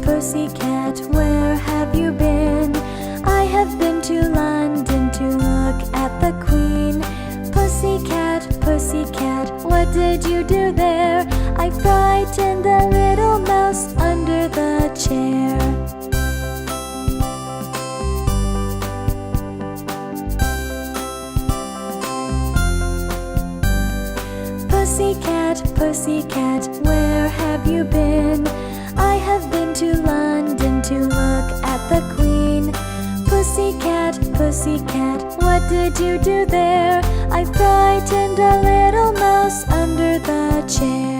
pussycat, where have you been? I have been to London to look at the Queen. Pussycat, pussycat, what did you do there? I frightened the little mouse under the chair. Pussycat, pussycat, where have you been? I have been to London to look at the Queen. Pussycat, pussycat, what did you do there? I frightened a little mouse under the chair.